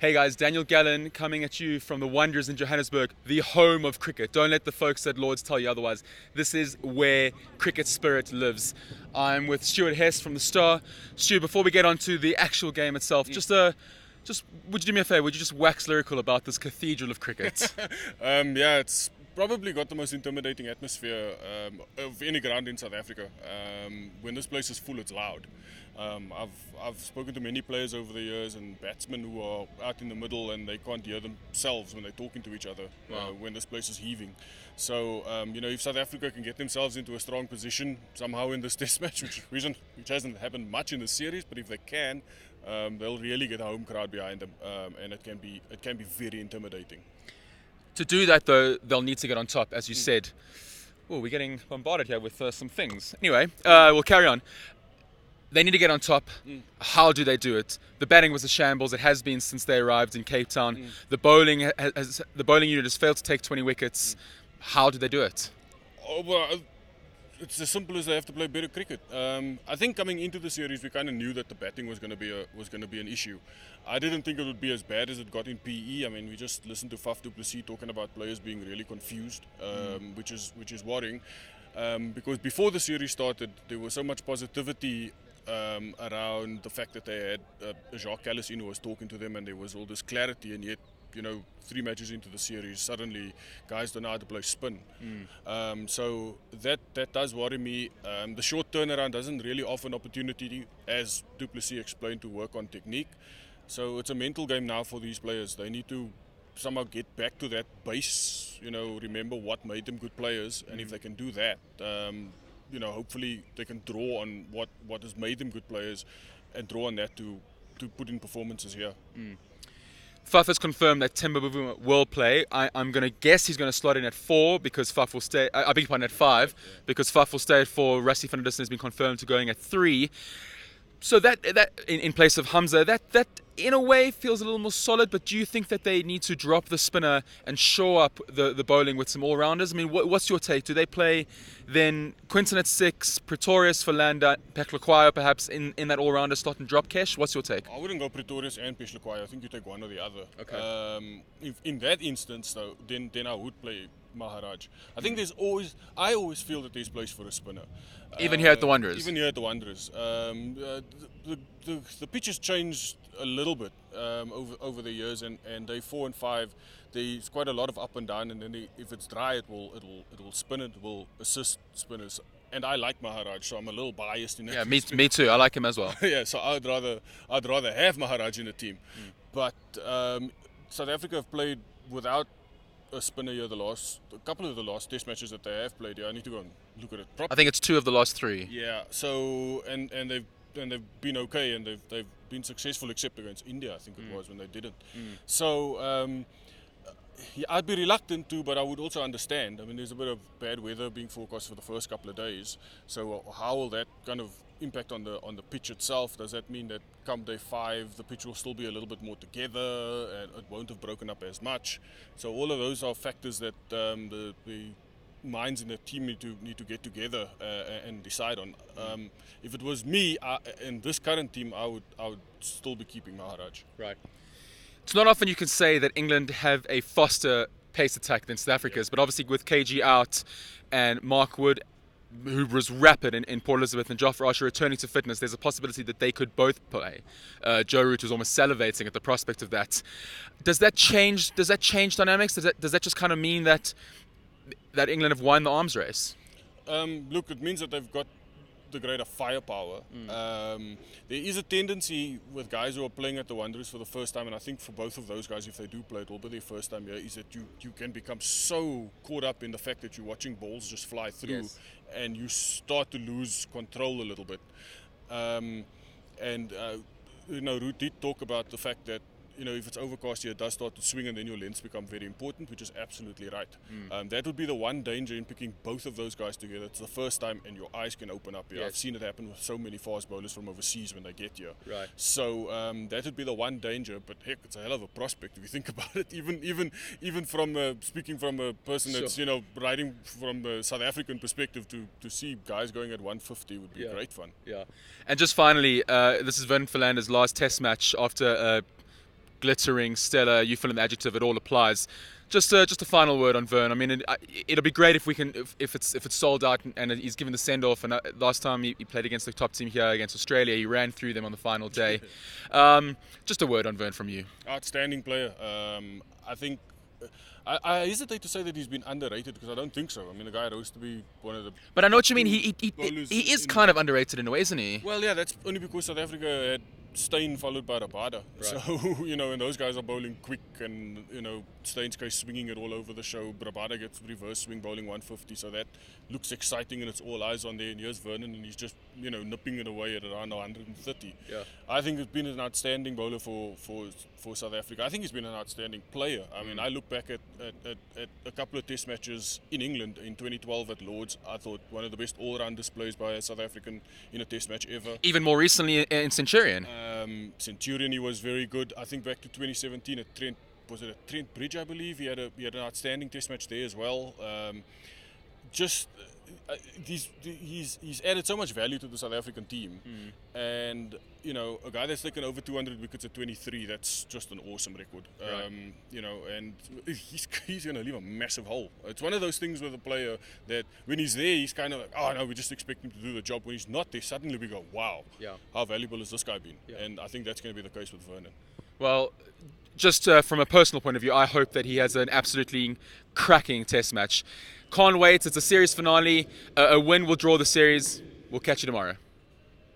Hey guys, Daniel Gallan coming at you from the Wanderers in Johannesburg, the home of cricket. Don't let the folks at Lords tell you otherwise. This is where cricket spirit lives. I'm with Stuart Hess from the Star. Stu, before we get on to the actual game itself, just would you do me a favour? Would you just wax lyrical about this cathedral of cricket? Yeah, it's probably got the most intimidating atmosphere of any ground in South Africa. When this place is full, it's loud. I've spoken to many players over the years and batsmen who are out in the middle and they can't hear themselves when they're talking to each other when this place is heaving. So, if South Africa can get themselves into a strong position somehow in this test match, which hasn't happened much in the series, but if they can, they'll really get a home crowd behind them, and it can be very intimidating. To do that, though, they'll need to get on top, as you said. Oh, we're getting bombarded here with some things. Anyway, we'll carry on. They need to get on top. How do they do it? The batting was a shambles. It has been since they arrived in Cape Town. The bowling unit has failed to take 20 wickets. How do they do it? Oh, well, it's as simple as they have to play better cricket. I think coming into the series, we kind of knew that the batting was going to be an issue. I didn't think it would be as bad as it got in PE. I mean, we just listened to Faf du Plessis talking about players being really confused, which is worrying. Because before the series started, there was so much positivity around the fact that they had Jacques Callis in who was talking to them, and there was all this clarity, and yet 3 matches into the series, suddenly guys don't know how to play spin. So that does worry me. The short turnaround doesn't really offer an opportunity, as du Plessis explained, to work on technique. So it's a mental game now for these players. They need to somehow get back to that base, remember what made them good players, and if they can do that, hopefully they can draw on what has made them good players and draw on that to put in performances here. Faf has confirmed that Temba Bavuma will play. I'm going to guess he's going to slot in at 4 because Faf will stay. I beg your pardon, at 5 because Faf will stay at 4. Rassie van der Dussen has been confirmed to going at 3. So that in place of Hamza, that in a way feels a little more solid. But do you think that they need to drop the spinner and shore up the bowling with some all-rounders? I mean, what's your take? Do they play then Quinton at 6, Proteas, Philander, Peklakwayo perhaps in that all-rounder slot and drop Kesh? What's your take? I wouldn't go Pretorius and Peklakwayo. I think you take one or the other. Okay. If in that instance, though, then I would play Maharaj. I think I always feel that there's place for a spinner. Even here at the Wanderers? Even here at the Wanderers. The pitch has changed a little bit over the years, and day 4 and 5, there's quite a lot of up and down, and then if it's dry, it will spin, it will assist spinners. And I like Maharaj, so I'm a little biased in that. Yeah, me too. I like him as well. Yeah, so I'd rather have Maharaj in the team. But South Africa have played without a spinner here a couple of the last test matches that they have played here. I need to go and look at it properly. I think it's 2 of the last 3. Yeah, so and they've been okay, and they've been successful except against India, I think it was, when they didn't. So I'd be reluctant to, but I would also understand. I mean, there's a bit of bad weather being forecast for the first couple of days. So how will that kind of impact on the pitch itself? Does that mean that come day 5 the pitch will still be a little bit more together and it won't have broken up as much? So all of those are factors that the minds in the team need to get together and decide on. If it was me in this current team, I would still be keeping Maharaj. Right. It's not often you can say that England have a faster pace attack than South Africa's, but obviously with KG out and Mark Wood, who was rapid in Port Elizabeth, and Jofra Archer returning to fitness, there's a possibility that they could both play. Joe Root was almost salivating at the prospect of that. Does that change dynamics? Does that just kind of mean that England have won the arms race? Look, it means that they've got the greater firepower. There is a tendency with guys who are playing at the Wanderers for the first time, and I think for both of those guys, if they do play, it will be their first time here, is that you can become so caught up in the fact that you're watching balls just fly through, and you start to lose control a little bit. Ruth did talk about the fact that if it's overcast here, it does start to swing, and then your lengths become very important, which is absolutely right. That would be the one danger in picking both of those guys together. It's the first time, and your eyes can open up here. Yes. I've seen it happen with so many fast bowlers from overseas when they get here. Right. So that would be the one danger. But heck, it's a hell of a prospect if you think about it. Even from speaking from a person that's writing from a South African perspective, to see guys going at 150 would be great fun. Yeah. And just finally, this is Vernon Philander's last Test match after glittering, stellar. You fill in the adjective; it all applies. Just a final word on Vern. I mean, it'll be great if we can, if it's sold out and he's given the send off. And last time he played against the top team here against Australia, he ran through them on the final day. Just a word on Vern from you. Outstanding player. I think. I hesitate to say that he's been underrated because I don't think so. I mean, the guy rose to be one of the. But I know what you mean. He bowlers is in- kind of underrated in a way, isn't he? Well, yeah, that's only because South Africa had Steyn followed by Rabada. Right. So, and those guys are bowling quick and, Steyn's guy swinging it all over the show. Rabada gets reverse swing bowling 150, so that looks exciting and it's all eyes on there. And here's Vernon and he's just, nipping it away at around 130. Yeah. I think he's been an outstanding bowler for South Africa. I think he's been an outstanding player. I mean, I look back at a couple of test matches in England in 2012 at Lords. I thought one of the best all-round displays by a South African in a test match ever. Even more recently in Centurion. Centurion, he was very good. I think back to 2017 at Trent Bridge, I believe. He had an outstanding test match there as well. He's added so much value to the South African team, and a guy that's taken over 200 wickets at 23, that's just an awesome record. Right. And he's going to leave a massive hole. It's one of those things with a player that when he's there, he's kind of like, oh no, we just expect him to do the job. When he's not there, suddenly we go, wow, how valuable has this guy been? Yeah. And I think that's going to be the case with Vernon. Well, just from a personal point of view, I hope that he has an absolutely cracking test match. Can't wait. It's a series finale. A win will draw the series. We'll catch you tomorrow.